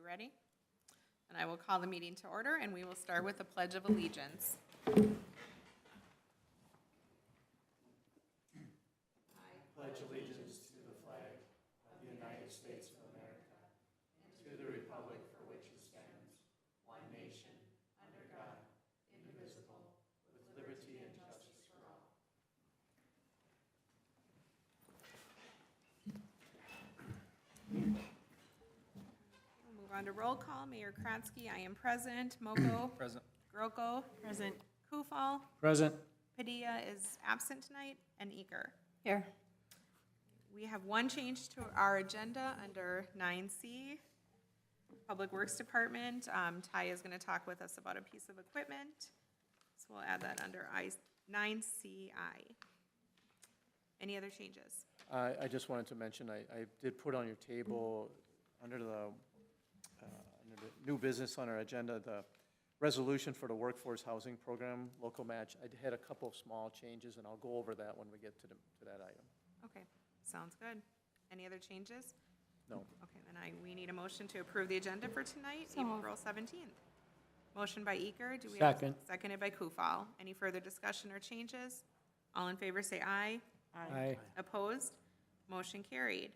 ready? And I will call the meeting to order, and we will start with the Pledge of Allegiance. Pledge allegiance to the flag of the United States of America and to the republic for which it stands, one nation, under God, indivisible, with liberty and justice for all. We'll move on to roll call. Mayor Kratzky, I am present. Moko? Present. Groko? Present. Kufal? Present. Padilla is absent tonight, and Eaker. Here. We have one change to our agenda under 9C, Public Works Department. Ty is going to talk with us about a piece of equipment, so we'll add that under 9CI. Any other changes? I just wanted to mention, I did put on your table, under the new business on our agenda, the resolution for the workforce housing program, local match. I had a couple of small changes, and I'll go over that when we get to that item. Okay, sounds good. Any other changes? No. Okay, then we need a motion to approve the agenda for tonight, So moved. April 17th. Motion by Eaker. Do we Second. have seconded by Kufal. Any further discussion or changes? All in favor say aye. Aye. Opposed? Motion carried.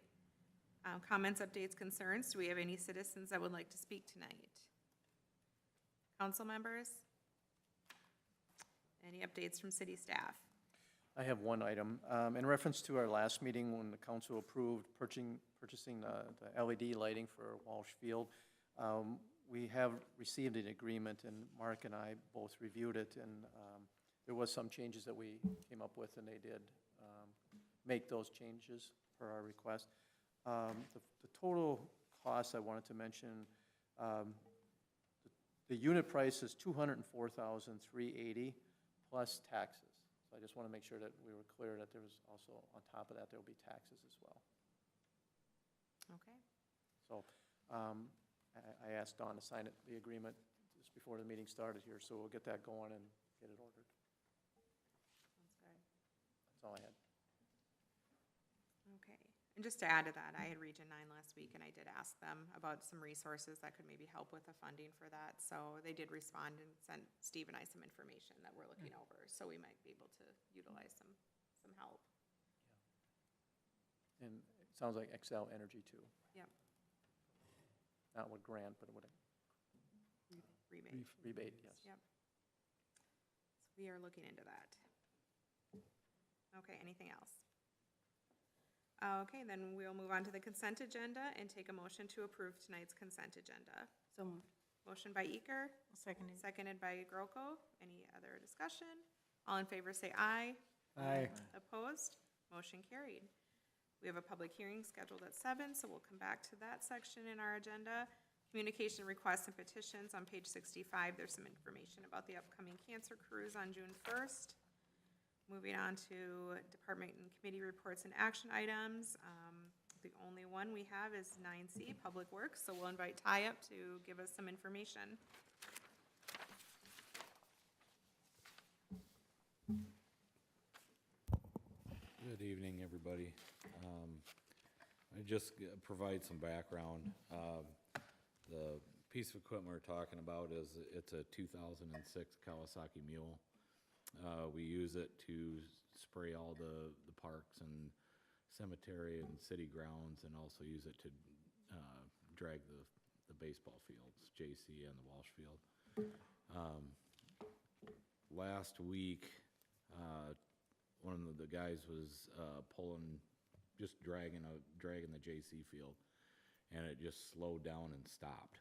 Comments, updates, concerns? Do we have any citizens that would like to speak tonight? Council members? Any updates from city staff? I have one item. In reference to our last meeting when the council approved purchasing the LED lighting for Walsh Field, we have received an agreement, and Mark and I both reviewed it, and there was some changes that we came up with, and they did make those changes per our request. The total cost I wanted to mention, the unit price is $204,380 plus taxes. So I just want to make sure that we were clear that there was also, on top of that, there will be taxes as well. Okay. So I asked Dawn to sign the agreement just before the meeting started here, so we'll get that going and get it ordered. Sounds good. That's all I had. Okay, and just to add to that, I had Region 9 last week, and I did ask them about some resources that could maybe help with the funding for that. So they did respond and sent Steve and I some information that we're looking over, so we might be able to utilize some help. And it sounds like Excel Energy too. Yep, Not with grant, but with a rebate. rebate, yes. Yep. So we are looking into that. Okay, anything else? Okay, then we'll move on to the consent agenda and take a motion to approve tonight's consent agenda. So moved. Motion by Eaker, Seconded. seconded by Groko. Any other discussion? All in favor say aye. Aye. Opposed? Motion carried. We have a public hearing scheduled at 7, so we'll come back to that section in our agenda. Communication requests and petitions on page 65. There's some information about the upcoming cancer cruise on June 1st. Moving on to department and committee reports and action items. The only one we have is 9C, Public Works, so we'll invite Ty up to give us some information. Good evening, everybody. I just provide some background. The piece of equipment we're talking about it's a 2006 Kawasaki Mule. We use it to spray all the parks and cemetery and city grounds, and also use it to drag the baseball fields, JC and the Walsh Field. Last week, one of the guys was just dragging the JC field, and it just slowed down and stopped.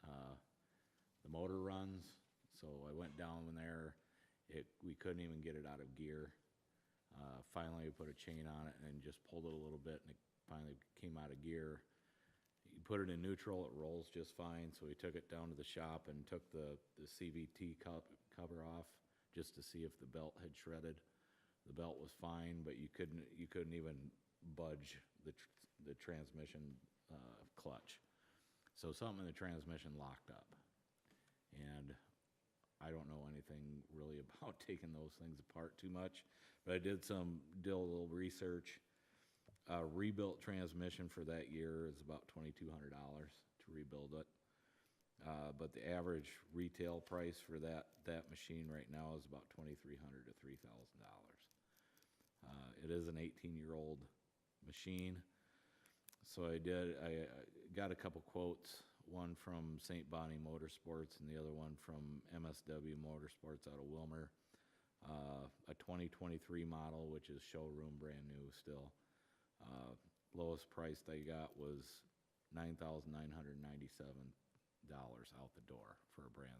The motor runs, so I went down there. We couldn't even get it out of gear. Finally, we put a chain on it and just pulled it a little bit, and it finally came out of gear. You put it in neutral, it rolls just fine, so we took it down to the shop and took the CVT cover off just to see if the belt had shredded. The belt was fine, but you couldn't even budge the transmission clutch. So something in the transmission locked up, and I don't know anything really about taking those things apart too much, but I did a little research. Rebuilt transmission for that year is about $2,200 to rebuild it. But the average retail price for that machine right now is about $2,300 to $3,000. It is an 18-year-old machine. So I got a couple quotes, one from St. Bonnie Motorsports and the other one from MSW Motorsports out of Wilmer. A 2023 model, which is showroom brand new still. Lowest price I got was $9,997 out the door for a brand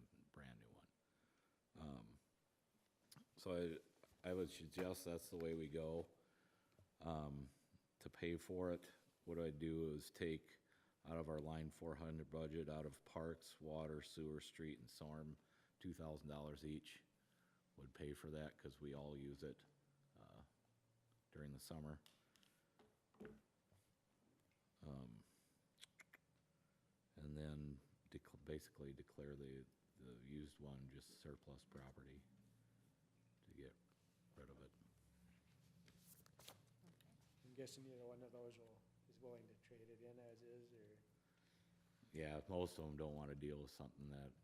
new one. So I would suggest that's the way we go. To pay for it, what I do is take out of our line 400 budget, out of parks, water, sewer, street, and storm, $2,000 each would pay for that because we all use it during the summer. And then basically declare the used one just surplus property to get rid of it. I'm guessing either one of those is willing to trade it in as is, or? Yeah, most of them don't want to deal with something like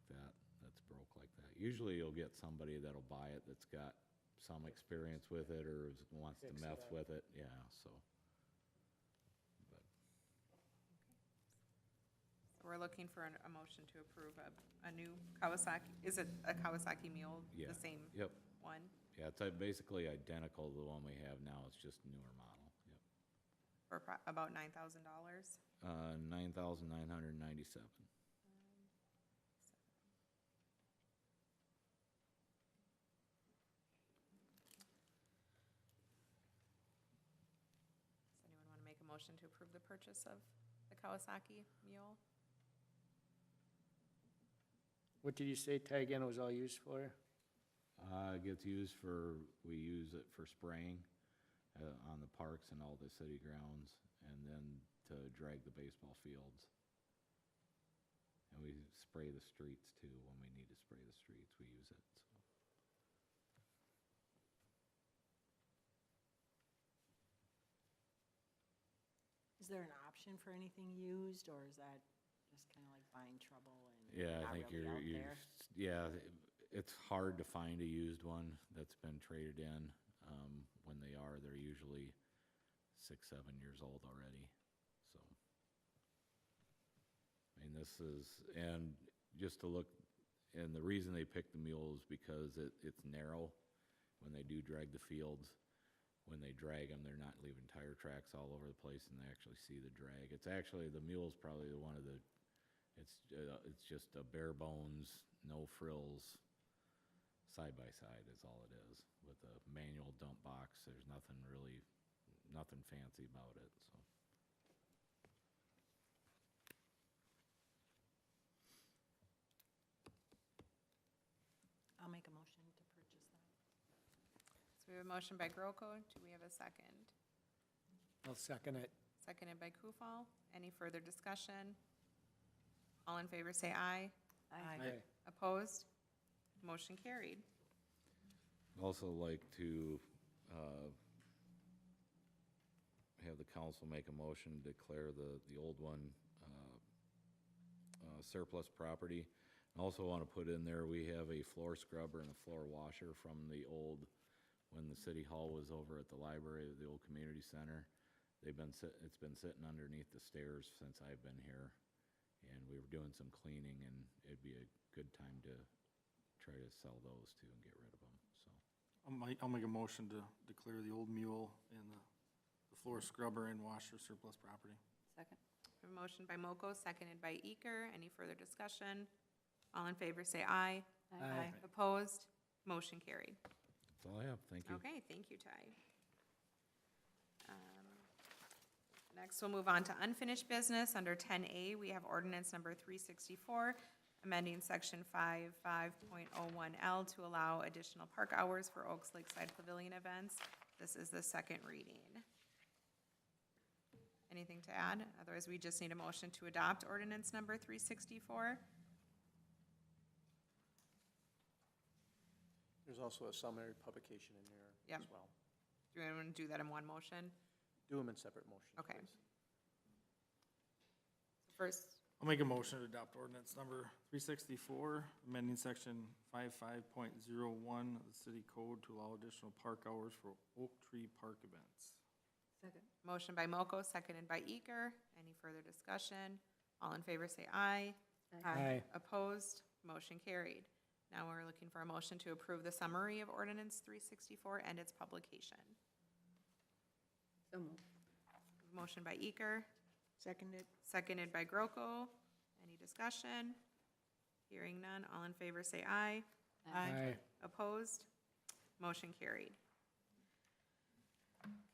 that, that's broke like that. Usually you'll get somebody that'll buy it that's got some experience with it or wants to Fix it mess up. with it, yeah, so. But So we're looking for a motion to approve a new Kawasaki, is it a Kawasaki Mule? Yeah. The same Yep, one? yeah, it's basically identical to the one we have now, it's just a newer model, yep. For about $9,000? $9,997. Does anyone want to make a motion to approve the purchase of the Kawasaki Mule? What did you say, Ty, again, it was all used for? It gets used we use it for spraying on the parks and all the city grounds, and then to drag the baseball fields. And we spray the streets too, when we need to spray the streets, we use it, so. Is there an option for anything used, or is that just kind of like buying trouble and Yeah, I not think really out there? yeah, it's hard to find a used one that's been traded in. When they're usually 6, 7 years old already, so. I mean, and just to look, and the reason they pick the mule is because it's narrow when they do drag the fields. When they drag them, they're not leaving tire tracks all over the place, and they actually see the drag. It's actually, the mule's probably it's just a bare bones, no frills, side by side is all it is, with a manual dump box. There's nothing fancy about it, so. I'll make a motion to purchase that. So we have a motion by Groko. Do we have a second? I'll second it. Seconded by Kufal. Any further discussion? All in favor say aye. Aye. Opposed? Motion carried. Also like to have the council make a motion to declare the old one surplus property. I also want to put in there, we have a floor scrubber and a floor washer from the old, when the city hall was over at the library, the old community center. It's been sitting underneath the stairs since I've been here, and we were doing some cleaning, and it'd be a good time to try to sell those too and get rid of them, so. I'll make a motion to declare the old mule and the floor scrubber and washer surplus property. Second. A motion by Moko, seconded by Eker. Any further discussion? All in favor say aye. Aye. Opposed? Motion carried. That's all I have, thank you. Okay, thank you, Ty. Next, we'll move on to unfinished business. Under 10A, we have ordinance number 364, amending section 55.01L to allow additional park hours for Oaks Lakeside Pavilion events. This is the second reading. Anything to add? Otherwise, we just need a motion to adopt ordinance number 364. There's also a summary publication in there Yep. as well. Do you want to do that in one motion? Do them in separate motions, Okay. please. First, I'll make a motion to adopt ordinance number 364, amending section 55.01 of the city code to allow additional park hours for Oak Tree Park events. Second. Motion by Moko, seconded by Eager. Any further discussion? All in favor say aye. Aye. Opposed? Motion carried. Now we're looking for a motion to approve the summary of ordinance 364 and its publication. So moved. Motion by Eager, Seconded. seconded by Groko. Any discussion? Hearing none. All in favor say aye. Aye. Opposed? Motion carried.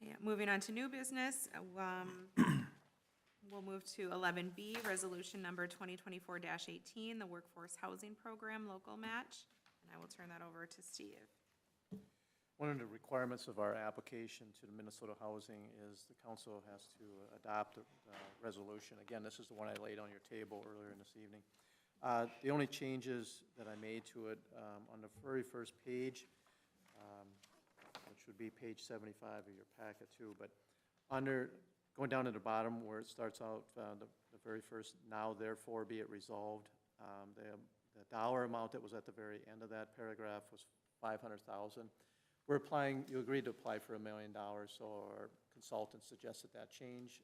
Okay, moving on to new business, we'll move to 11B, resolution number 2024-18, the Workforce Housing Program local match. And I will turn that over to Steve. One of the requirements of our application to the Minnesota Housing is the council has to adopt a resolution. Again, this is the one I laid on your table earlier in this evening. The only changes that I made to it, on the very first page, which would be page 75 of your packet too, but going down to the bottom where it starts out, the very first, now therefore be it resolved, the dollar amount that was at the very end of that paragraph was $500,000. We're applying, you agreed to apply for $1 million, so our consultant suggested that change,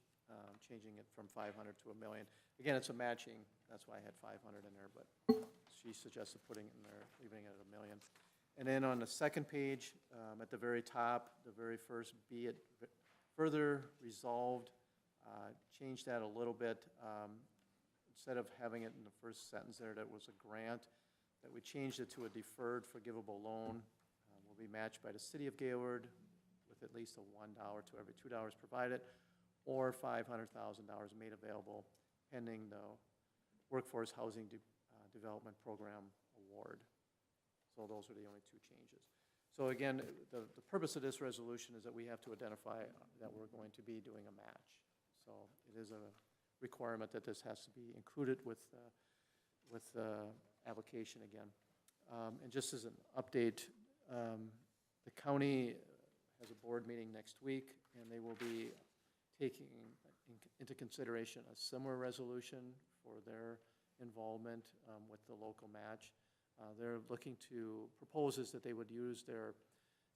changing it from 500 to $1 million. Again, it's a matching, that's why I had 500 in there, but she suggested putting it in there, leaving it at $1 million. And then on the second page, at the very top, the very first, be it further resolved, change that a little bit. Instead of having it in the first sentence there, that was a grant, that we changed it to a deferred forgivable loan. Will be matched by the city of Gaylord with at least a $1 to every $2 provided, or $500,000 made available pending the Workforce Housing Development Program award. So those are the only two changes. So again, the purpose of this resolution is that we have to identify that we're going to be doing a match. So it is a requirement that this has to be included with the application again. And just as an update, the county has a board meeting next week, and they will be taking into consideration a similar resolution for their involvement with the local match. They're looking to propose that they would use their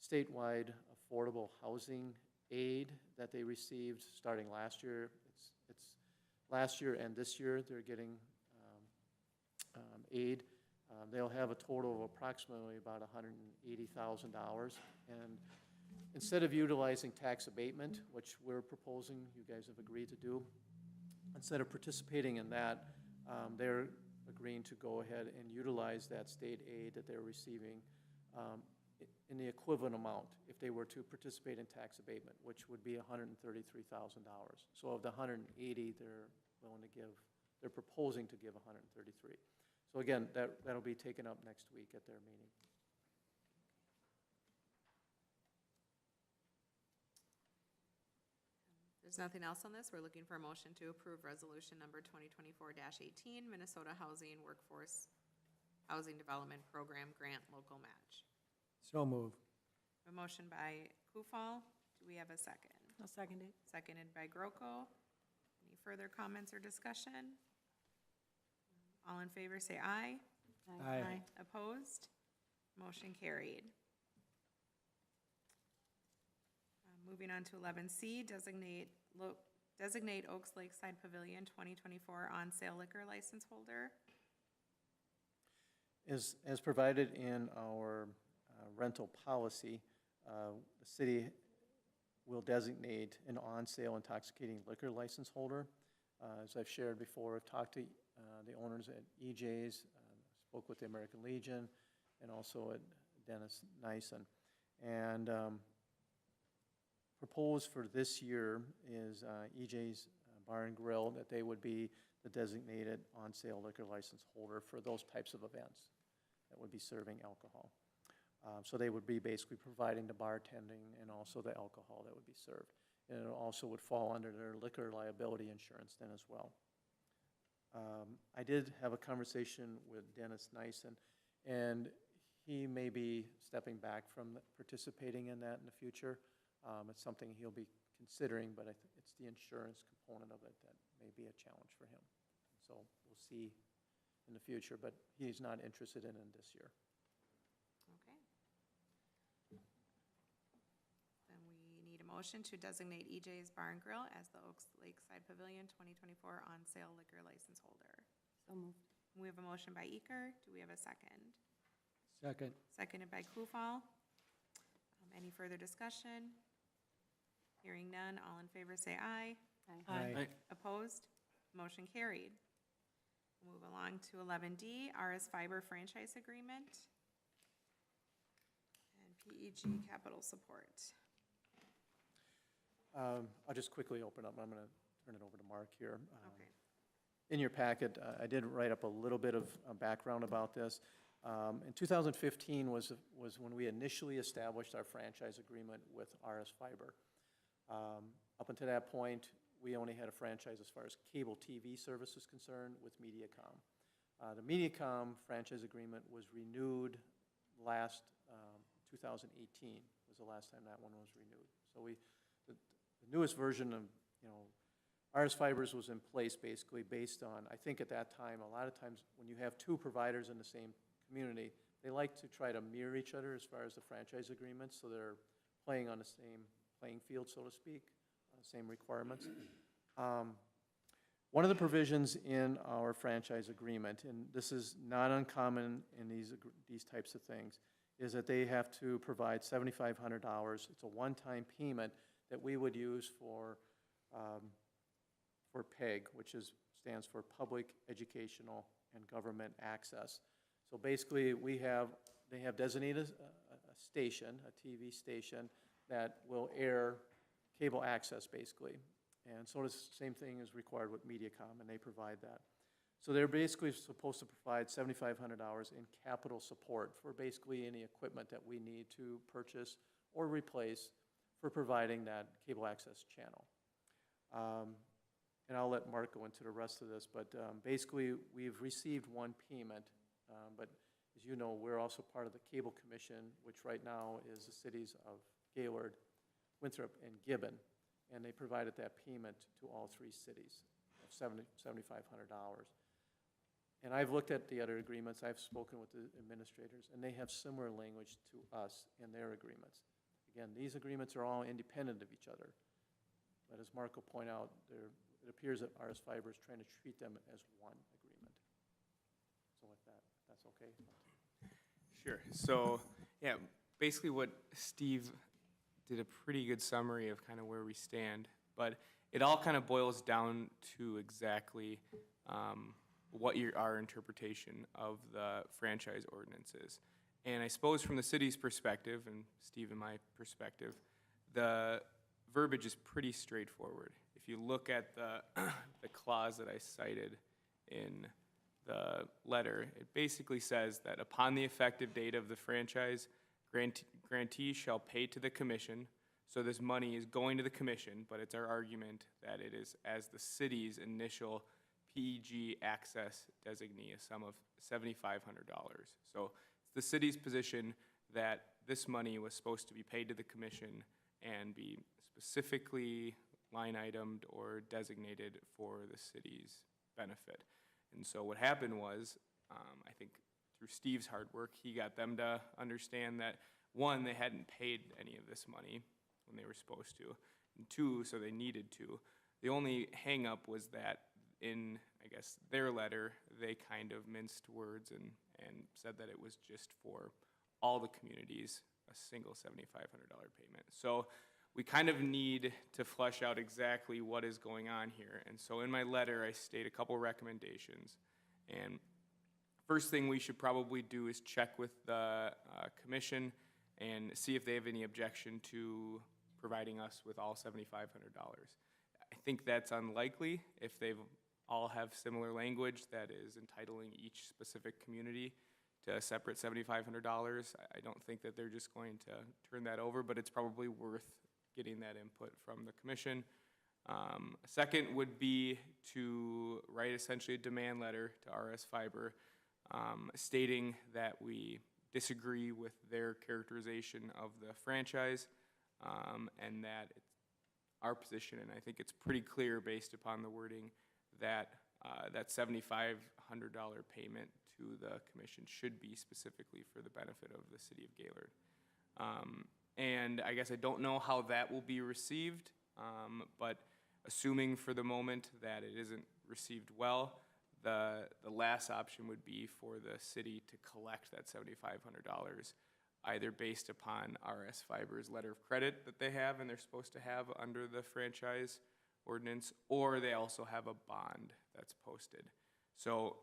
statewide affordable housing aid that they received starting last year. It's last year and this year they're getting aid. They'll have a total of approximately about $180,000. And instead of utilizing tax abatement, which we're proposing, you guys have agreed to do, instead of participating in that, they're agreeing to go ahead and utilize that state aid that they're receiving in the equivalent amount if they were to participate in tax abatement, which would be $133,000. So of the 180, they're proposing to give 133. So again, that'll be taken up next week at their meeting. There's nothing else on this. We're looking for a motion to approve resolution number 2024-18, Minnesota Housing Workforce Housing Development Program Grant Local Match. So moved. A motion by Kufal. Do we have a second? I'll second it. Seconded by Groko. Any further comments or discussion? All in favor say aye. Aye. Opposed? Motion carried. Moving on to 11C, designate Oaks Lakeside Pavilion 2024 on sale liquor license holder. As provided in our rental policy, the city will designate an on-sale intoxicating liquor license holder. As I've shared before, I've talked to the owners at EJ's, spoke with the American Legion, and also at Dennis Nyson. And proposed for this year is EJ's Bar and Grill, that they would be the designated on-sale liquor license holder for those types of events that would be serving alcohol. So they would be basically providing the bartending and also the alcohol that would be served. And it also would fall under their liquor liability insurance then as well. I did have a conversation with Dennis Nyson, and he may be stepping back from participating in that in the future. It's something he'll be considering, but it's the insurance component of it that may be a challenge for him. So we'll see in the future, but he's not interested in it this year. Okay. Then we need a motion to designate EJ's Bar and Grill as the Oaks Lakeside Pavilion 2024 on-sale liquor license holder. So moved. We have a motion by Eker. Do we have a second? Second. Seconded by Kufal. Any further discussion? Hearing none, all in favor say aye. Aye. Opposed? Motion carried. Move along to 11D, RS Fiber Franchise Agreement and PEG Capital Support. I'll just quickly open up. I'm going to turn it over to Mark here. Okay. In your packet, I did write up a little bit of background about this. In 2015 was when we initially established our franchise agreement with RS Fiber. Up until that point, we only had a franchise as far as cable TV service is concerned with Mediacom. The Mediacom franchise agreement was renewed last 2018 was the last time that one was renewed. So the newest version of, RS Fibers was in place basically based on, I think at that time, a lot of times when you have two providers in the same community, they like to try to mirror each other as far as the franchise agreements, so they're playing on the same playing field, so to speak, same requirements. One of the provisions in our franchise agreement, and this is not uncommon in these types of things, is that they have to provide $7,500. It's a one-time payment that we would use for PEG, which stands for Public Educational and Government Access. So basically, they have designated a station, a TV station, that will air cable access, basically. And so the same thing is required with Mediacom, and they provide that. So they're basically supposed to provide $7,500 in capital support for basically any equipment that we need to purchase or replace for providing that cable access channel. And I'll let Mark go into the rest of this, but basically we've received one payment, but as you know, we're also part of the Cable Commission, which right now is the cities of Gaylord, Winthrop, and Gibbon, and they provided that payment to all three cities of $7,500. And I've looked at the other agreements, I've spoken with the administrators, and they have similar language to us in their agreements. Again, these agreements are all independent of each other, but as Mark will point out, it appears that RS Fiber is trying to treat them as one agreement. So with that, if that's okay. Sure. So, yeah, basically what Steve did a pretty good summary of kind of where we stand, but it all kind of boils down to exactly what our interpretation of the franchise ordinance is. And I suppose from the city's perspective, and Steve and my perspective, the verbiage is pretty straightforward. If you look at the clause that I cited in the letter, it basically says that upon the effective date of the franchise, grantee shall pay to the commission. So this money is going to the commission, but it's our argument that it is as the city's initial PEG access designee, a sum of $7,500. So it's the city's position that this money was supposed to be paid to the commission and be specifically line itemed or designated for the city's benefit. And so what happened was, I think through Steve's hard work, he got them to understand that, one, they hadn't paid any of this money when they were supposed to, and two, so they needed to. The only hang-up was that in, I guess, their letter, they kind of minced words and said that it was just for all the communities, a single $7,500 payment. So we kind of need to flesh out exactly what is going on here. And so in my letter, I state a couple recommendations. And first thing we should probably do is check with the commission and see if they have any objection to providing us with all $7,500. I think that's unlikely if they've all have similar language that is entitling each specific community to a separate $7,500. I don't think that they're just going to turn that over, but it's probably worth getting that input from the commission. Second would be to write essentially a demand letter to RS Fiber stating that we disagree with their characterization of the franchise and that it's our position, and I think it's pretty clear based upon the wording, that that $7,500 payment to the commission should be specifically for the benefit of the city of Gaylord. And I guess I don't know how that will be received, but assuming for the moment that it isn't received well, the last option would be for the city to collect that $7,500, either based upon RS Fiber's letter of credit that they have and they're supposed to have under the franchise ordinance, or they also have a bond that's posted. So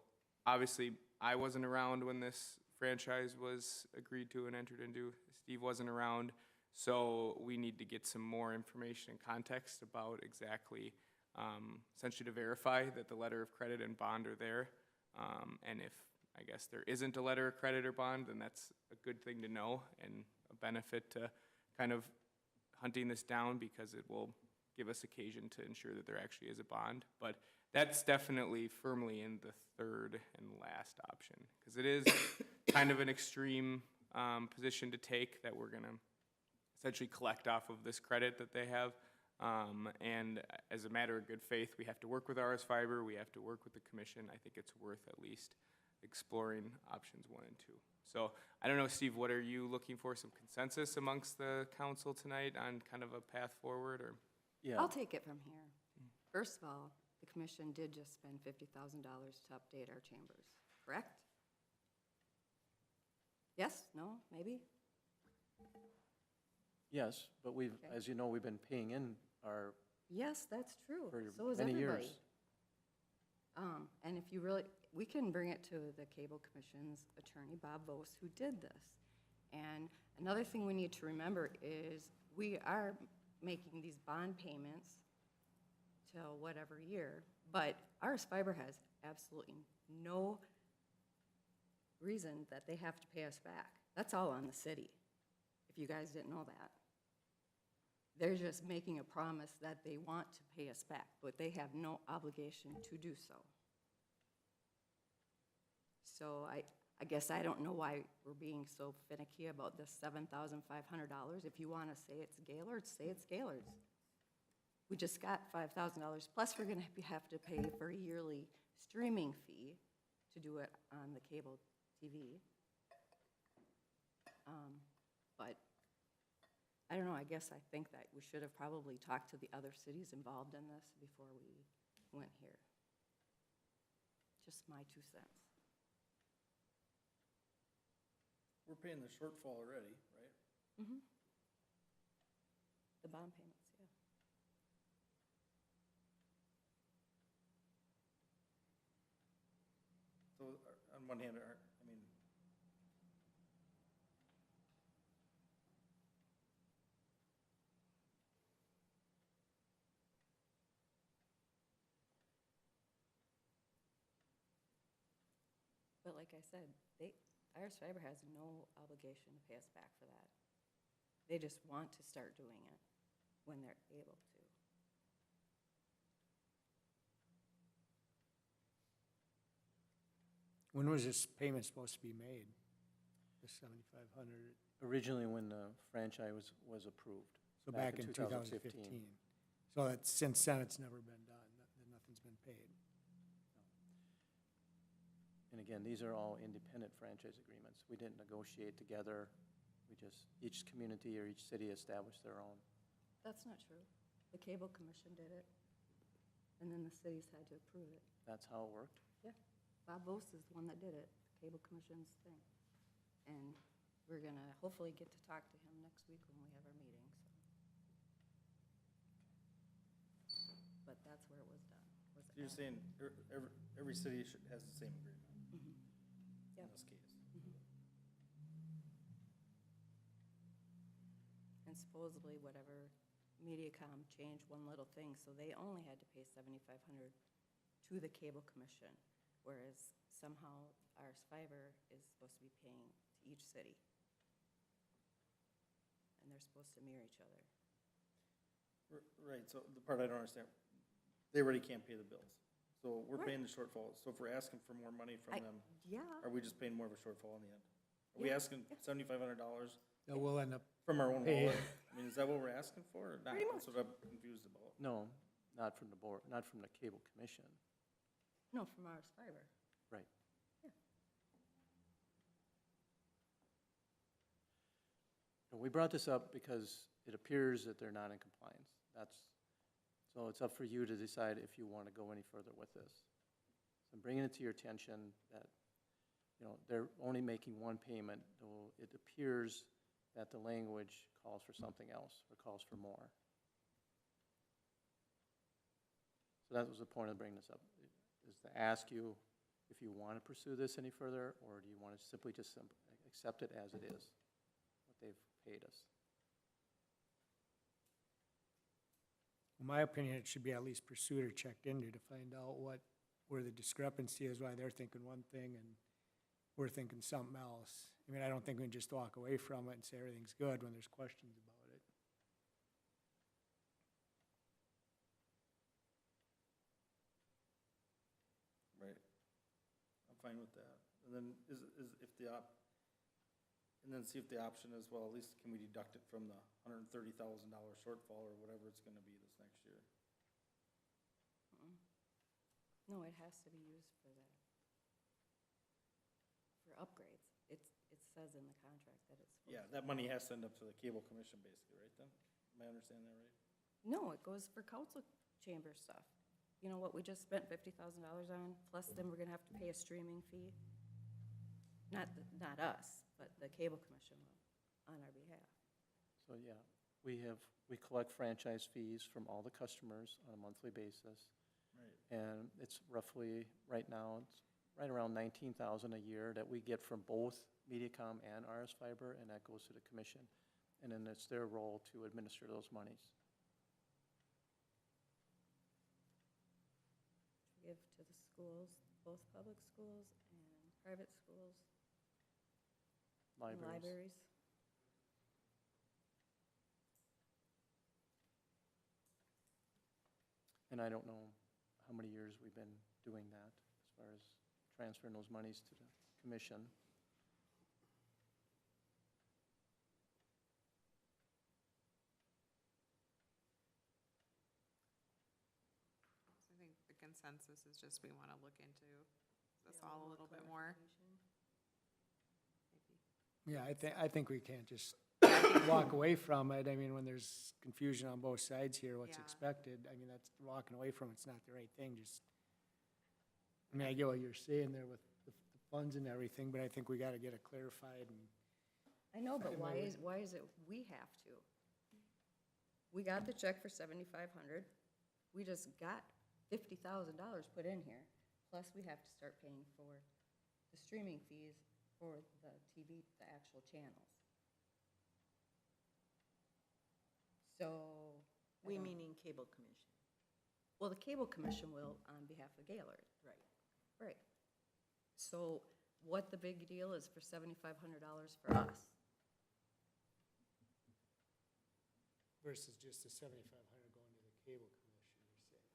obviously, I wasn't around when this franchise was agreed to and entered into. Steve wasn't around, so we need to get some more information and context about exactly, essentially to verify that the letter of credit and bond are there. And if, I guess, there isn't a letter of credit or bond, then that's a good thing to know and a benefit to kind of hunting this down, because it will give us occasion to ensure that there actually is a bond. But that's definitely firmly in the third and last option, because it is kind of an extreme position to take, that we're gonna essentially collect off of this credit that they have. And as a matter of good faith, we have to work with RS Fiber, we have to work with the commission. I think it's worth at least exploring options 1 and 2. So I don't know, Steve, what are you looking for? Some consensus amongst the council tonight on kind of a path forward, or? Yeah, I'll take it from here. First of all, the commission did just spend $50,000 to update our chambers, correct? Yes, no, maybe? yes, but we've, Okay. as you know, we've been paying in our, Yes, that's true. for So is many everybody. years. And if you really, we can bring it to the Cable Commission's attorney, Bob Vos, who did this. And another thing we need to remember is we are making these bond payments till whatever year, but RS Fiber has absolutely no reason that they have to pay us back. That's all on the city, if you guys didn't know that. They're just making a promise that they want to pay us back, but they have no obligation to do so. So I guess I don't know why we're being so finicky about this $7,500. If you want to say it's Gaylord's, say it's Gaylord's. We just got $5,000, plus we're going to have to pay for a yearly streaming fee to do it on the cable TV. But I don't know, I guess I think that we should have probably talked to the other cities involved in this before we went here. Just my 2 cents. We're paying the shortfall already, right? Mm-hmm. The bond payments, yeah. So on one hand, I mean, But like I said, RS Fiber has no obligation to pay us back for that. They just want to start doing it when they're able to. When was this payment supposed to be made? The 7,500, Originally, when the franchise was approved. so back in 2015. So that since then, it's never been done, nothing's been paid. And again, these are all independent franchise agreements. We didn't negotiate together. We just, each community or each city established their own. That's not true. The Cable Commission did it, and then the cities had to approve it. That's how it worked. Yeah, Bob Vos is the one that did it, the Cable Commission's thing. And we're gonna hopefully get to talk to him next week when we have our meeting, so. But that's where it was done. so you're saying every city has the same agreement Mm-hmm. in this case? And supposedly whatever MediaCom changed one little thing, so they only had to pay $7,500 to the Cable Commission, whereas somehow RS Fiber is supposed to be paying to each city. And they're supposed to mirror each other. Right, so the part I don't understand, they already can't pay the bills. So we're paying the shortfall, so if we're asking for more money from them, Yeah, are we just paying more of a shortfall in the end? Are we Yeah. asking $7,500 That will end up, from our own Hey. wallet? I mean, is that what we're asking for or not? Pretty That's what I'm confused about. No, not from the board, not from the cable commission. No, from ours fiber. Right. Yeah. And we brought this up because it appears that they're not in compliance. So it's up for you to decide if you want to go any further with this. So I'm bringing it to your attention that, they're only making one payment, though it appears that the language calls for something else, or calls for more. So that was the point of bringing this up, is to ask you if you want to pursue this any further, or do you want to simply just accept it as it is, what they've paid us. In my opinion, it should be at least pursued or checked into to find out where the discrepancy is, why they're thinking one thing and we're thinking something else. I mean, I don't think we can just walk away from it and say everything's good when there's questions about it. Right. I'm fine with that. And then and then see if the option is, well, at least can we deduct it from the $130,000 shortfall or whatever it's gonna be this next year? No, it has to be used for that. For upgrades. It says in the contract that it's. Yeah, that money has to end up to the cable commission basically, right then? Am I understanding that right? No, it goes for council chamber stuff. You know what we just spent $50,000 on, plus then we're gonna have to pay a streaming fee? Not us, but the cable commission will, on our behalf. So, yeah, we collect franchise fees from all the customers on a monthly basis. Right. And it's roughly, right now, it's right around 19,000 a year that we get from both Mediacom and RS Fiber, and that goes to the commission. And then it's their role to administer those monies. Give to the schools, both public schools and private schools, and Libraries. libraries. And I don't know how many years we've been doing that, as far as transferring those monies to the commission. So I think the consensus is just we want to look into this Yeah, all a little bit more. clarification. Maybe. Yeah, I think we can't just walk away from it. I mean, when there's confusion on both sides here, what's Yeah. expected, I mean, that's walking away from it's not the right thing, just, I mean, I get what you're saying there with the funds and everything, but I think we gotta get it clarified and, I know, but Am I why right? is it we have to? We got the check for $7,500. We just got $50,000 put in here, plus we have to start paying for the streaming fees for the TV, the actual channels. So. I We don't- meaning cable commission, Well, the cable commission will on behalf of Gaylord. right. Right. So what the big deal is for $7,500 for us? versus just the 7,500 going to the cable commission, you're saying.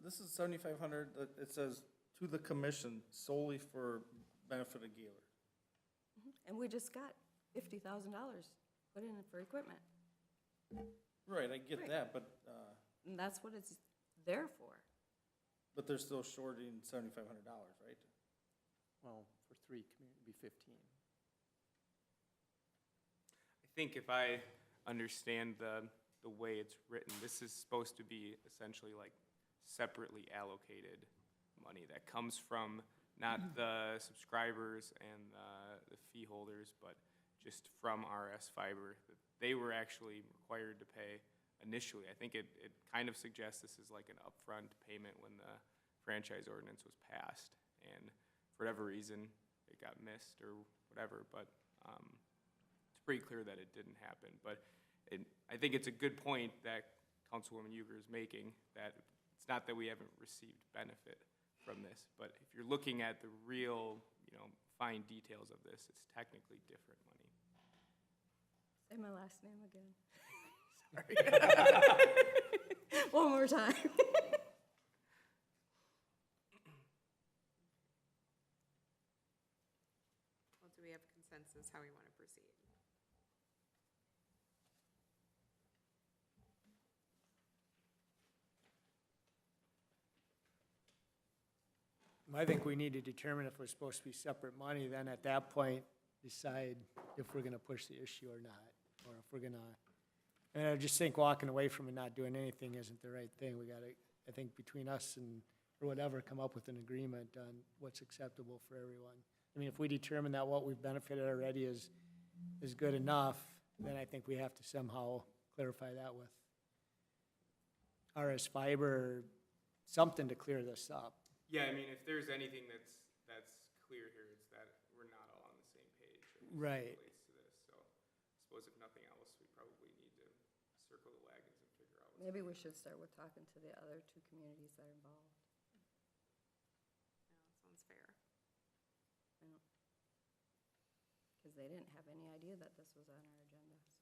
This is 7,500, it says to the commission solely for benefit of Gaylord. And we just got $50,000 put in for equipment. Right, I get Right. that, but And that's what it's there for. they're still shorting $7,500, right? Well, for three, it'd be 15. I think if I understand the way it's written, this is supposed to be essentially like separately allocated money that comes from not the subscribers and the fee holders, but just from RS Fiber. They were actually required to pay initially. I think it kind of suggests this is like an upfront payment when the franchise ordinance was passed. And for whatever reason, it got missed or whatever, but it's pretty clear that it didn't happen. But I think it's a good point that Councilwoman Uger is making, that it's not that we haven't received benefit from this, but if you're looking at the real, fine details of this, it's technically different money. Say my last name again. Sorry. One more time. Well, do we have consensus how we want to proceed? I think we need to determine if it's supposed to be separate money, then at that point, decide if we're gonna push the issue or not, or if we're gonna, and I just think walking away from it, not doing anything isn't the right thing. We gotta, I think between us and, or whatever, come up with an agreement on what's acceptable for everyone. I mean, if we determine that what we've benefited already is good enough, then I think we have to somehow clarify that with RS Fiber, or something to clear this up. Yeah, I mean, if there's anything that's clear here, it's that we're not all on the same page. At least as it Right. relates to this, so I suppose if nothing else, we probably need to circle the wagons and figure out what's. Maybe we should start with talking to the other two communities that are involved. Yeah, sounds fair. Because they didn't have any idea that this was on our agenda, so.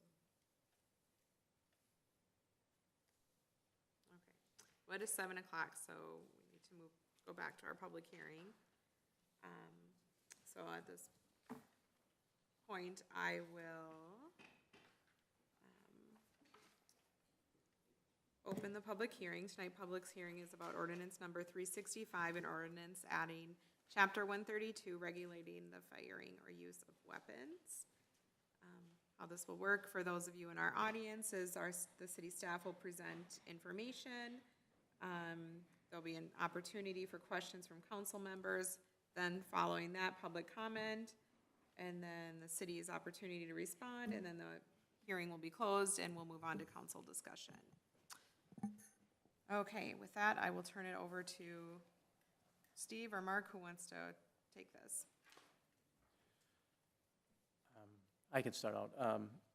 Okay. Well, it is 7 o'clock, so we need to go back to our public hearing. So at this point, I will open the public hearing. Tonight, public's hearing is about ordinance number 365, an ordinance adding chapter 132, regulating the firing or use of weapons. How this will work for those of you in our audience is the city staff will present information. There'll be an opportunity for questions from council members. Then following that, public comment, and then the city's opportunity to respond, and then the hearing will be closed, and we'll move on to council discussion. Okay, with that, I will turn it over to Steve or Mark, who wants to take this. I can start out.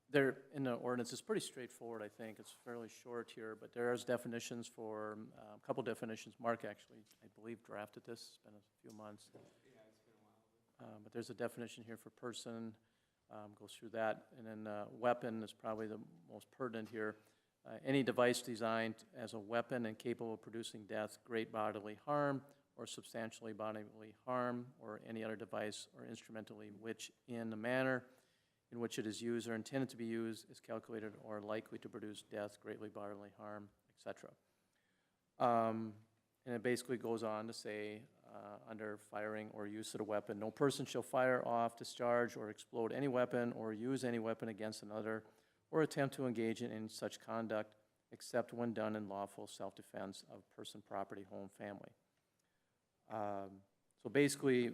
There, in the ordinance, it's pretty straightforward, I think. It's fairly short here, but there's definitions for, a couple definitions. Mark actually, I believe, drafted this. It's been a few months. Yeah, it's been a while. But there's a definition here for person, goes through that. And then weapon is probably the most pertinent here. Any device designed as a weapon and capable of producing death, great bodily harm, or substantially bodily harm, or any other device or instrumentally which, in the manner in which it is used or intended to be used, is calculated or likely to produce death, greatly bodily harm, etc. And it basically goes on to say, under firing or use of a weapon, no person shall fire off, discharge, or explode any weapon or use any weapon against another, or attempt to engage in any such conduct, except when done in lawful self-defense of person, property, home, family. So basically,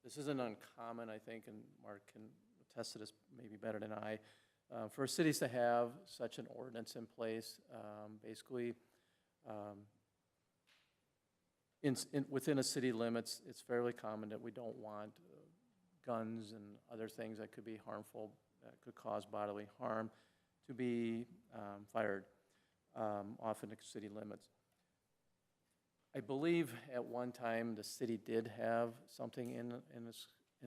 this isn't uncommon, I think, and Mark can attest to this maybe better than I, for cities to have such an ordinance in place. Basically, within a city limits, it's fairly common that we don't want guns and other things that could be harmful, that could cause bodily harm, to be fired off in the city limits. I believe at one time the city did have something in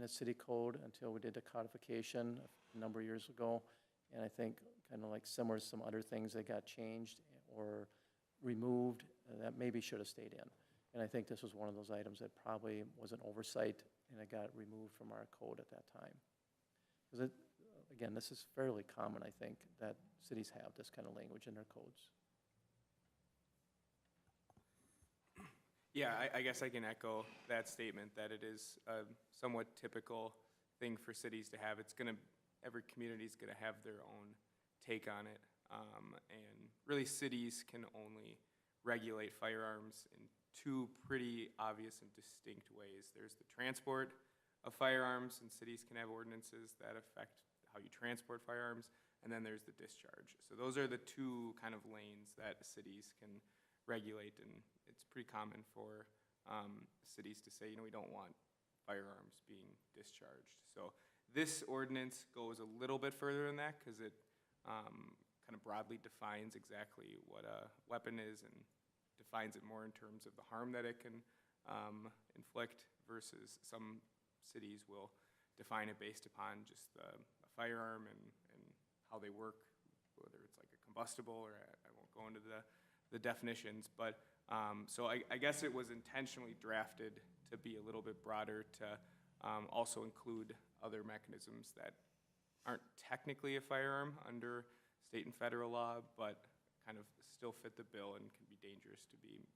the city code until we did the codification a number of years ago. And I think kind of like similar to some other things that got changed or removed that maybe should have stayed in. And I think this was one of those items that probably was an oversight and it got removed from our code at that time. Because again, this is fairly common, I think, that cities have this kind of language in their codes. Yeah, I guess I can echo that statement, that it is a somewhat typical thing for cities to have. Every community's gonna have their own take on it. And really, cities can only regulate firearms in two pretty obvious and distinct ways. There's the transport of firearms, and cities can have ordinances that affect how you transport firearms, and then there's the discharge. So those are the two kind of lanes that cities can regulate, and it's pretty common for cities to say, we don't want firearms being discharged. So this ordinance goes a little bit further than that, because it kind of broadly defines exactly what a weapon is and defines it more in terms of the harm that it can inflict, versus some cities will define it based upon just a firearm and how they work, whether it's like a combustible, or I won't go into the definitions, but so I guess it was intentionally drafted to be a little bit broader, to also include other mechanisms that aren't technically a firearm under state and federal law, but kind of still fit the bill and can be dangerous to be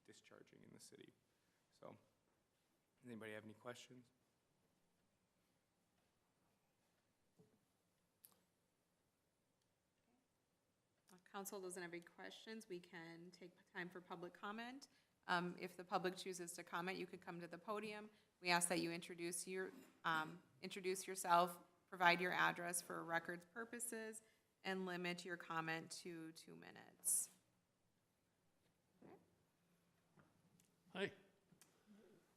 discharging in the city. So Anybody have any questions? Council doesn't have any questions, we can take time for public comment. If the public chooses to comment, you could come to the podium. We ask that you introduce yourself, provide your address for records purposes, and limit your comment to 2 minutes. Hi,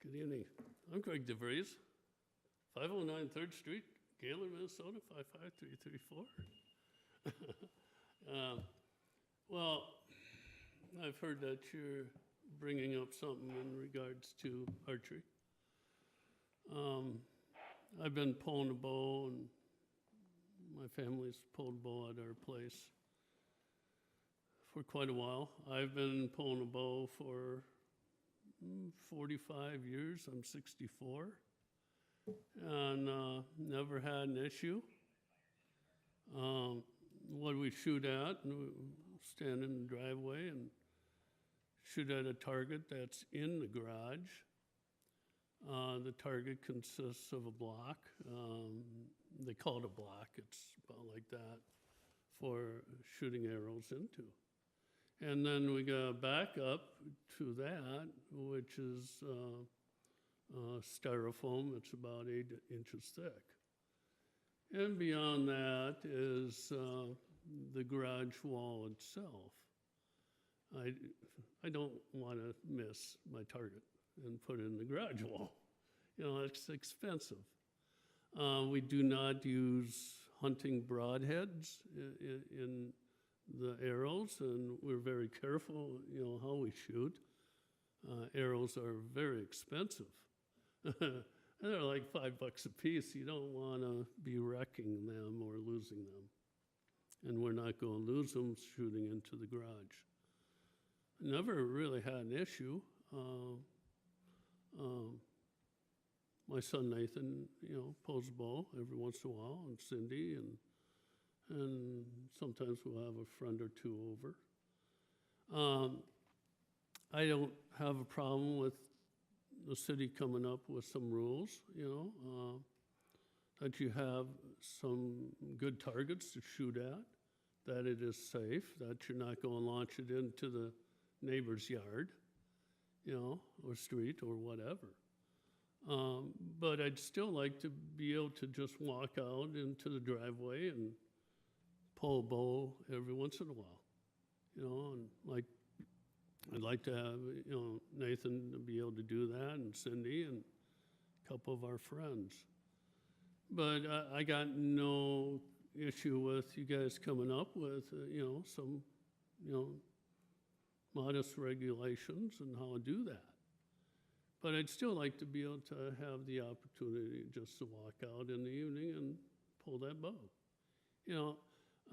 good evening. I'm Greg DeVries, 509 3rd Street, Gaylord, Minnesota, 55334. Well, I've heard that you're bringing up something in regards to archery. I've been pulling a bow, and my family's pulled a bow at our place for quite a while. I've been pulling a bow for 45 years. I'm 64, and never had an issue. What we shoot at, and we stand in the driveway and shoot at a target that's in the garage. The target consists of a block. They call it a block. It's about like that for shooting arrows into. And then we go back up to that, which is styrofoam. It's about 8 inches thick. And beyond that is the garage wall itself. I don't want to miss my target and put it in the garage wall. You know, it's expensive. We do not use hunting broadheads in the arrows, and we're very careful, you know, how we shoot. Arrows are very expensive. They're like $5 a piece. You don't want to be wrecking them or losing them. And we're not going to lose them shooting into the garage. Never really had an issue. My son Nathan, you know, pulls a bow every once in a while, and Cindy, and sometimes we'll have a friend or two over. I don't have a problem with the city coming up with some rules, you know, that you have some good targets to shoot at, that it is safe, that you're not going to launch it into the neighbor's yard, you know, or street or whatever. But I'd still like to be able to just walk out into the driveway and pull a bow every once in a while, you know, and like, I'd like to have, you know, Nathan to be able to do that, and Cindy, and a couple of our friends. But I got no issue with you guys coming up with, you know, some, you know, modest regulations and how to do that. But I'd still like to be able to have the opportunity just to walk out in the evening and pull that bow. You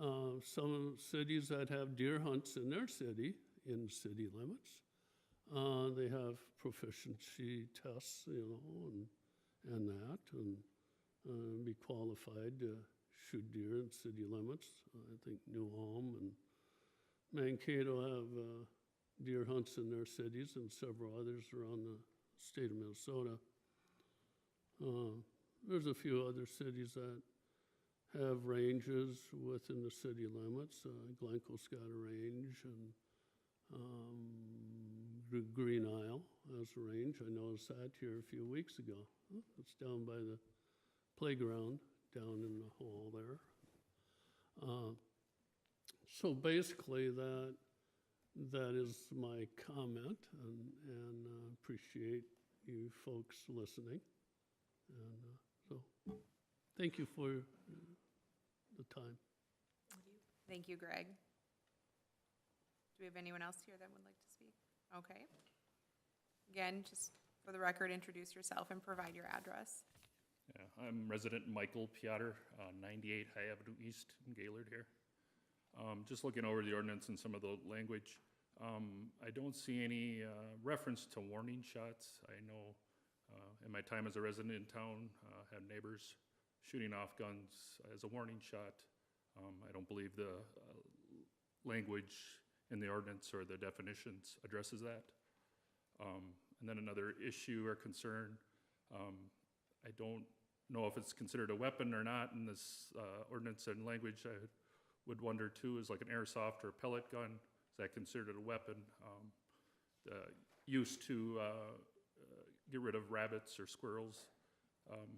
know, some cities that have deer hunts in their city, in city limits, they have proficiency tests, you know, and that, and be qualified to shoot deer in city limits. I think New Ulm and Mankato have deer hunts in their cities, and several others around the state of Minnesota. There's a few other cities that have ranges within the city limits. Glencoe's got a range, and Green Isle has a range. I noticed that here a few weeks ago. It's down by the playground, down in the hall there. So basically that is my comment, and appreciate you folks listening. And so thank you for the time. Thank you, Greg. Do we have anyone else here that would like to speak? Okay. Again, just for the record, introduce yourself and provide your address. Yeah, I'm resident Michael Piotr, 98 High Avenue East in Gaylord here. Just looking over the ordinance and some of the language, I don't see any reference to warning shots. I know in my time as a resident in town, had neighbors shooting off guns as a warning shot. I don't believe the language in the ordinance or the definitions addresses that. And then another issue or concern, I don't know if it's considered a weapon or not in this ordinance and language. I would wonder too, is like an airsoft or a pellet gun, is that considered a weapon? Used to get rid of rabbits or squirrels.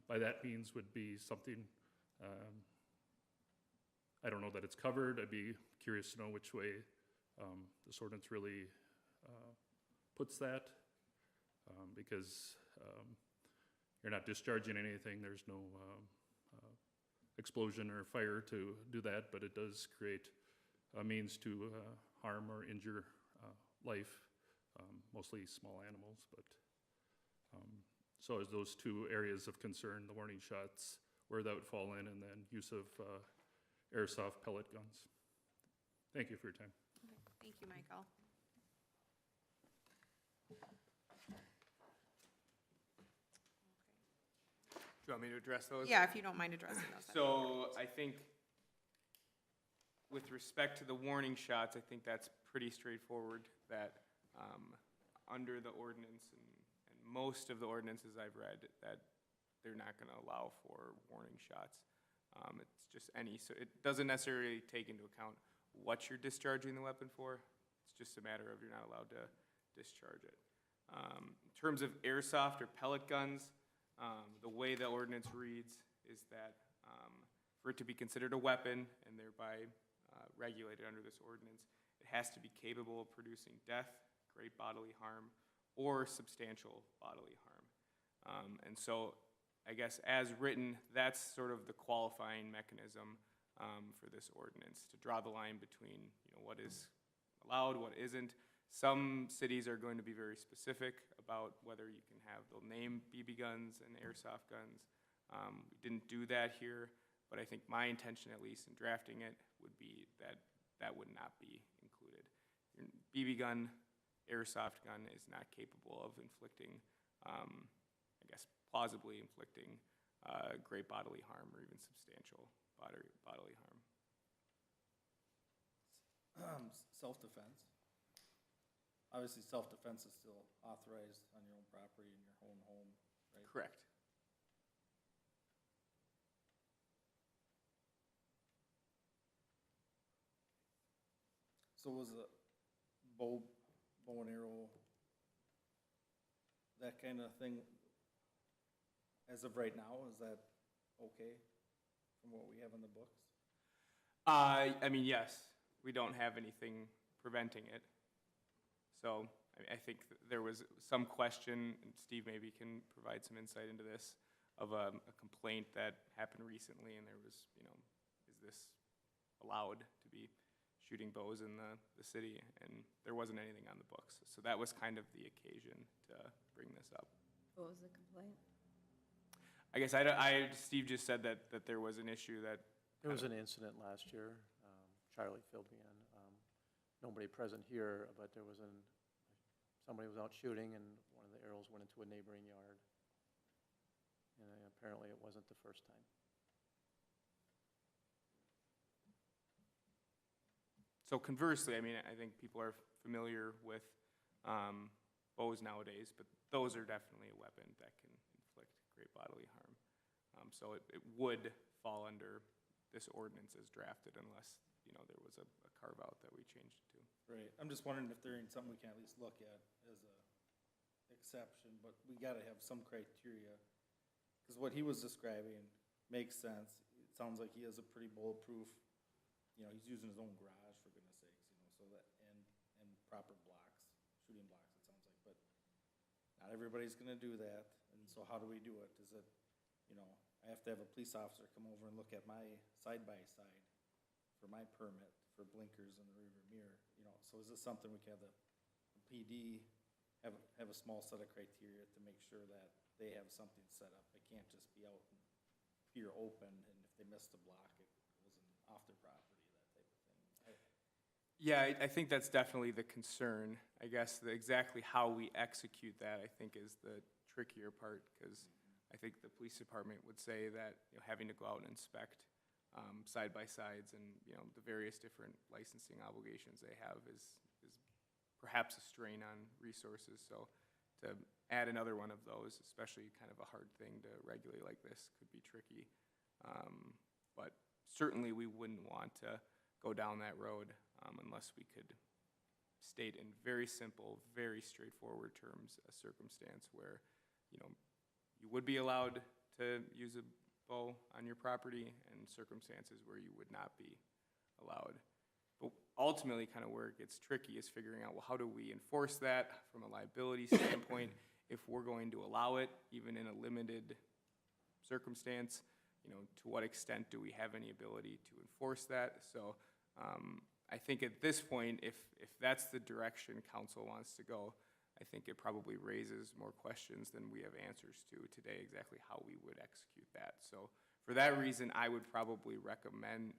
By that means would be something, I don't know that it's covered. I'd be curious to know which way this ordinance really puts that, because you're not discharging anything. There's no explosion or fire to do that, but it does create a means to harm or injure life, mostly small animals. But so is those two areas of concern, the warning shots, where that would fall in, and then use of airsoft pellet guns. Thank you for your time. Okay, thank you, Michael. Do you want me to address those? Yeah, if you don't mind addressing those. that'd be So I think with respect to the warning shots, I think that's pretty straightforward, that under the ordinance and most of the ordinances I've read, that they're not going to allow for warning shots. It's just any, so it doesn't necessarily take into account what you're discharging the weapon for. It's just a matter of you're not allowed to discharge it. In terms of airsoft or pellet guns, the way the ordinance reads is that for it to be considered a weapon and thereby regulated under this ordinance, it has to be capable of producing death, great bodily harm, or substantial bodily harm. And so I guess as written, that's sort of the qualifying mechanism for this ordinance, to draw the line between what is allowed, what isn't. Some cities are going to be very specific about whether you can have, they'll name BB guns and airsoft guns. We didn't do that here, but I think my intention, at least in drafting it, would be that that would not be included. Your BB gun, airsoft gun is not capable of inflicting, I guess, plausibly inflicting great bodily harm or even substantial bodily harm. Self-defense. Obviously, self-defense is still authorized on your own property in your own home, right? Correct. So was a bow and arrow, that kind of thing, as of right now, is that okay from what we have in the books? I mean, yes, we don't have anything preventing it. So I think there was some question, and Steve maybe can provide some insight into this, of a complaint that happened recently, and there was, is this allowed to be shooting bows in the city? And there wasn't anything on the books. So that was kind of the occasion to bring this up. What was the complaint? I guess Steve just said that there was an issue that. There was an incident last year. Charlie filled me in. Nobody present here, but there was somebody was out shooting, and one of the arrows went into a neighboring yard. And apparently it wasn't the first time. So conversely, I mean, I think people are familiar with bows nowadays, but those are definitely a weapon that can inflict great bodily harm. So it would fall under this ordinance as drafted unless, there was a carve-out that we changed it to. Right, I'm just wondering if there ain't something we can at least look at as a exception, but we gotta have some criteria. Because what he was describing makes sense. It sounds like he has a pretty bulletproof, he's using his own garage, for goodness sakes, so that, and proper blocks, shooting blocks, it sounds like, but not everybody's gonna do that, and so how do we do it? Is it, I have to have a police officer come over and look at my side-by-side for my permit, for blinkers in the rearview mirror, so is this something we can have the PD have a small set of criteria to make sure that they have something set up? It can't just be out in pure open, and if they missed a block, it wasn't off their property, that type of thing. Yeah, I think that's definitely the concern. I guess exactly how we execute that, I think, is the trickier part, because I think the police department would say that having to go out and inspect side-by-sides and the various different licensing obligations they have is perhaps a strain on resources. So to add another one of those, especially kind of a hard thing to regulate like this, could be tricky. But certainly we wouldn't want to go down that road unless we could state in very simple, very straightforward terms a circumstance where, you know, you would be allowed to use a bow on your property and circumstances where you would not be allowed. But ultimately, kind of where it gets tricky is figuring out, well, how do we enforce that from a liability standpoint if we're going to allow it, even in a limited circumstance? You know, to what extent do we have any ability to enforce that? So I think at this point, if that's the direction council wants to go, I think it probably raises more questions than we have answers to today, exactly how we would execute that. So for that reason, I would probably recommend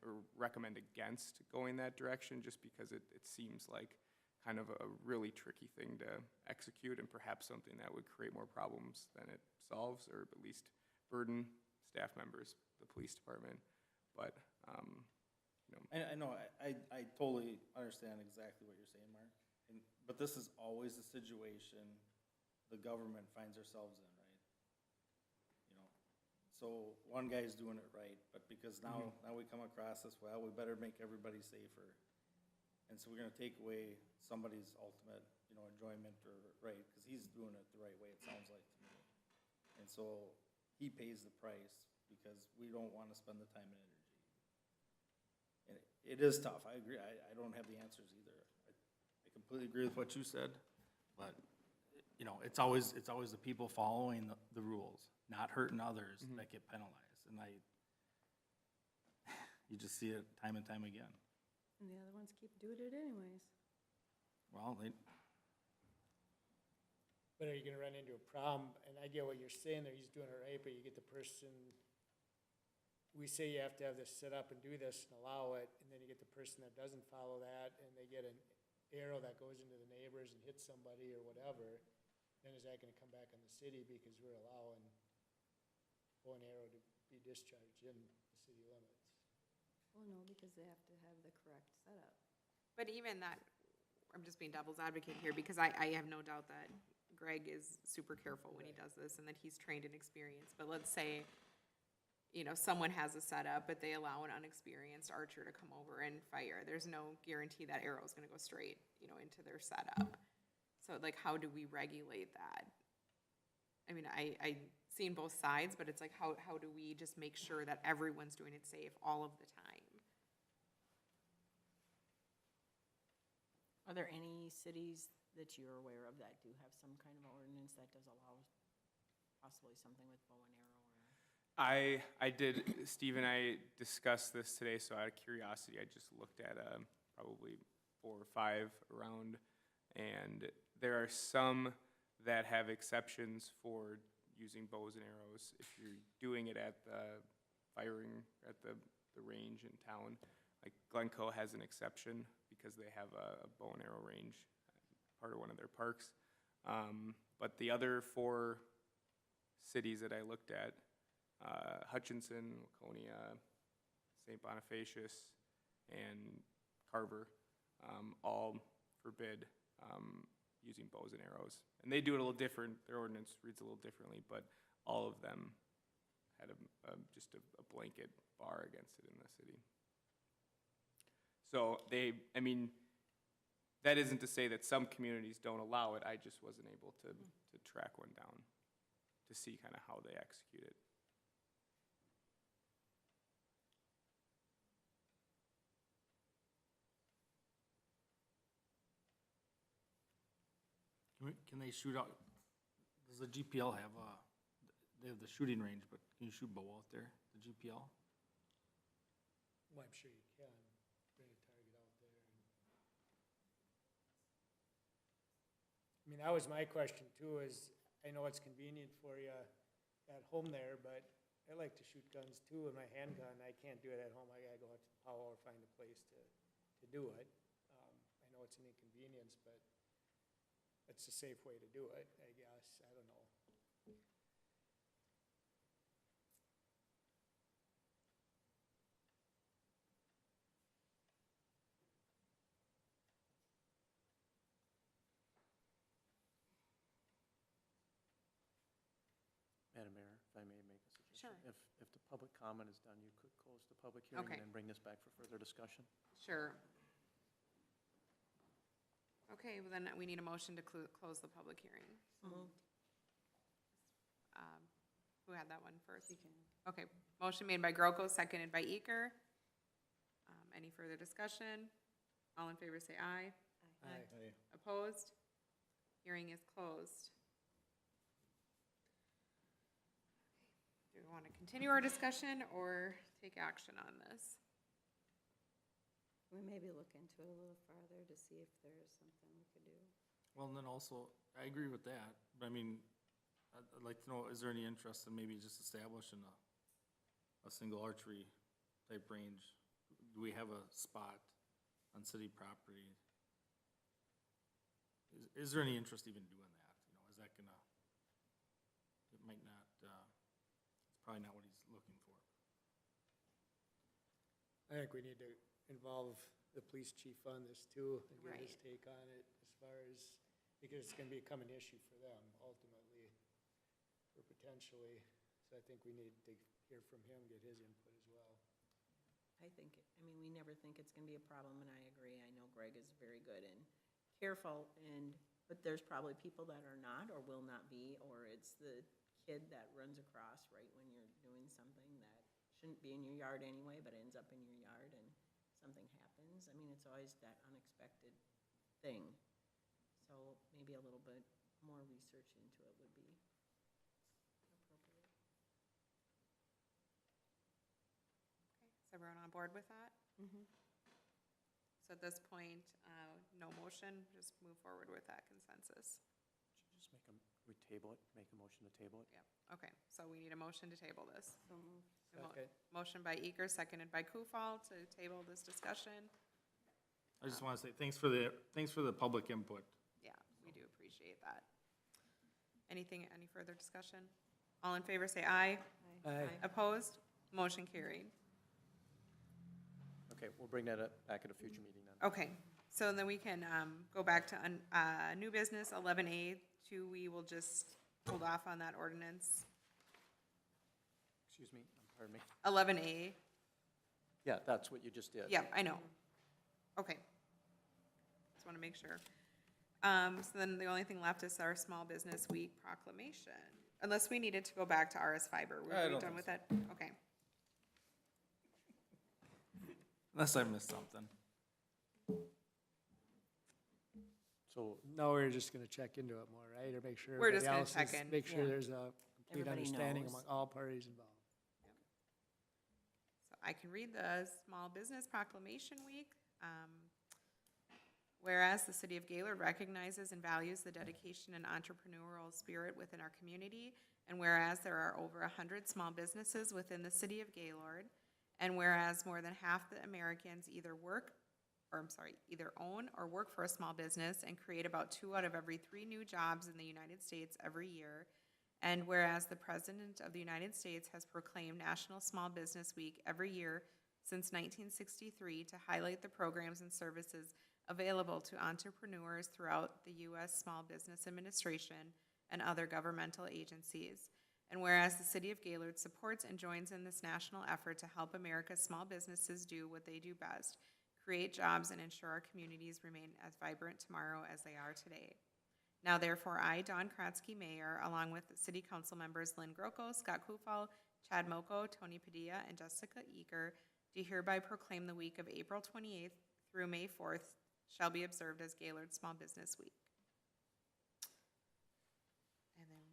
against going that direction, just because it seems like kind of a really tricky thing to execute, and perhaps something that would create more problems than it solves, or at least burden staff members, the police department. But, you know. I know, I totally understand exactly what you're saying, Mark. But this is always the situation the government finds ourselves in, right? You know, so one guy's doing it right, but because now we come across this, well, we better make everybody safer. And so we're gonna take away somebody's ultimate, you know, enjoyment or right, because he's doing it the right way, it sounds like to me. And so he pays the price because we don't wanna spend the time and energy. And it is tough, I agree, I don't have the answers either. I completely agree with what you said, but, you know, it's always the people following the rules, not hurting others that get penalized. And you just see it time and time again. And the other ones keep doing it anyways. Well, But are you gonna run into a problem? And I get what you're saying there, he's doing it right, but you get the person, we say you have to have this set up and do this and allow it, and then you get the person that doesn't follow that, and they get an arrow that goes into the neighbors and hits somebody or whatever, then is that gonna come back on the city because we're allowing bow and arrow to be discharged in the city limits? Well, no, because they have to have the correct setup. But even that, I'm just being devil's advocate here, because I have no doubt that Greg is super careful when he does this and that he's trained and experienced. But let's say, you know, someone has a setup, but they allow an unexperienced archer to come over and fire. There's no guarantee that arrow is gonna go straight, you know, into their setup. So like, how do we regulate that? I mean, I seen both sides, but it's like, how do we just make sure that everyone's doing it safe all of the time? Are there any cities that you're aware of that do have some kind of ordinance that does allow possibly something with bow and arrow? I did, Steve and I discussed this today, so out of curiosity, I just looked at probably 4 or 5 around, and there are some that have exceptions for using bows and arrows if you're doing it at the firing, at the range in town. Like Glencoe has an exception because they have a bow and arrow range, part of one of their parks. But the other 4 cities that I looked at, Hutchinson, Laconia, St. Bonifacius, and Carver, all forbid using bows and arrows. And they do it a little different, their ordinance reads a little differently, but all of them had just a blanket bar against it in the city. So I mean, that isn't to say that some communities don't allow it, I just wasn't able to track one down to see kind of how they execute it. can they shoot out, does the GPL have they have the shooting range, but can you shoot bow out there, the GPL? Well, I'm sure you can, bring a target out there. I mean, that was my question too, is I know it's convenient for you at home there, but I like to shoot guns too with my handgun. I can't do it at home. I gotta go out to Powell or find a place to do it. I know it's an inconvenience, but it's a safe way to do it, I guess. I don't know. Sure. If the public comment is done, you could close the public hearing Okay. and then bring this back for further discussion. Sure. Okay, well then we need a motion to close the public hearing. Who had that one first? Okay, motion made by Groko, seconded by Eker. Any further discussion? All in favor say aye. Aye. Opposed? Hearing is closed. Do we want to continue our discussion or take action on this? We maybe look into it a little farther to see if there's something we could do. Well, and then also, I agree with that, but I mean, I'd like to know, is there any interest in maybe just establishing a single archery type range? Do we have a spot on city property? Is there any interest even doing that? You know, is that gonna, it might not, it's probably not what he's looking for. I think we need to involve the police chief on this too, and get his Right. take on it as far as, because it's gonna become an issue for them ultimately, or potentially. So I think we need to hear from him, get his input as well. I think, I mean, we never think it's gonna be a problem, and I agree. I know Greg is very good and careful, but there's probably people that are not or will not be, or it's the kid that runs across right when you're doing something that shouldn't be in your yard anyway, but ends up in your yard and something happens. I mean, it's always that unexpected thing. So maybe a little bit more research into it would be appropriate. Is everyone on board with that? So at this point, no motion, just move forward with that consensus. Should just we table it, make a motion to table it? Yep, okay, so we need a motion to table this. So moved. A mo- Second. Motion by Eker, seconded by Kufal to table this discussion. I just wanna say, thanks for the public input. Yeah, we do appreciate that. Any further discussion? All in favor say aye. Aye. Opposed? Motion carried. Okay, we'll bring that up back at a future meeting then. Okay, so then we can go back to new business, 11A. We will just hold off on that ordinance. Excuse me, pardon me. 11A, Yeah, that's what you just did. yep, I know. Okay. Just want to make sure. So then the only thing left is our Small Business Week proclamation. Unless we needed to go back to RS Fiber. I Were we don't done think with that? Okay. Unless I missed something. So, No, we're just gonna check into it more, right, or make sure We're just everybody gonna else check is, in. make sure Yeah. there's a complete Everybody understanding knows. among all parties involved. So I can read the Small Business Proclamation Week. Whereas the city of Gaylord recognizes and values the dedication and entrepreneurial spirit within our community, and whereas there are over 100 small businesses within the city of Gaylord, and whereas more than half the Americans either own or work for a small business and create about 2 out of every 3 new jobs in the United States every year, and whereas the President of the United States has proclaimed National Small Business Week every year since 1963 to highlight the programs and services available to entrepreneurs throughout the U.S. Small Business Administration and other governmental agencies. And whereas the city of Gaylord supports and joins in this national effort to help America's small businesses do what they do best, create jobs and ensure our communities remain as vibrant tomorrow as they are today. Now therefore, I, Dawn Kratzky, Mayor, along with city council members Lynn Groko, Scott Kufal, Chad Moko, Tony Padilla, and Jessica Eker, do hereby proclaim the week of April 28th through May 4th shall be observed as Gaylord Small Business Week. And then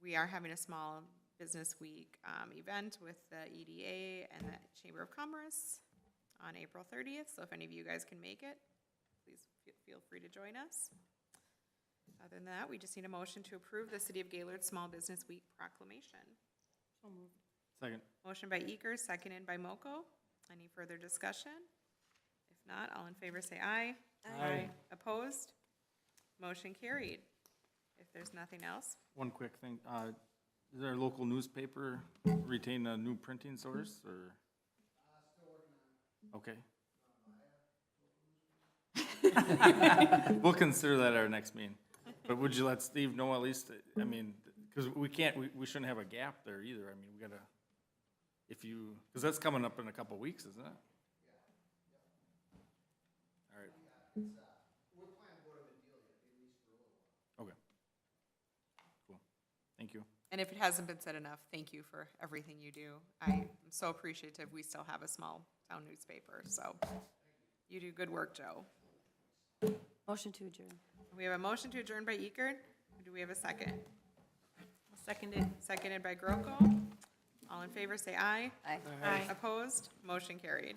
we are having a Small Business Week event with the EDA and the Chamber of Commerce on April 30th, so if any of you guys can make it, please feel free to join us. Other than that, we just need a motion to approve the City of Gaylord Small Business Week proclamation. So moved. Second. Motion by Eker, seconded by Moko. Any further discussion? If not, all in favor say aye. Aye. Opposed? Motion carried. If there's nothing else, One quick thing, does our local newspaper retain a new printing source, or? Okay. We'll consider that our next meeting, but would you let Steve know at least, I mean, Because we can't, we shouldn't have a gap there either. I mean, we gotta, if you, because that's coming up in a couple weeks, isn't it? All right. Okay. Cool. Thank you. And if it hasn't been said enough, thank you for everything you do. I am so appreciative. We still have a small town newspaper, so you do good work, Joe. Motion to adjourn. We have a motion to adjourn by Eckert. Do we have a second? Seconded. Seconded by Groko. All in favor, say aye. Aye. Aye. Opposed? Motion carried.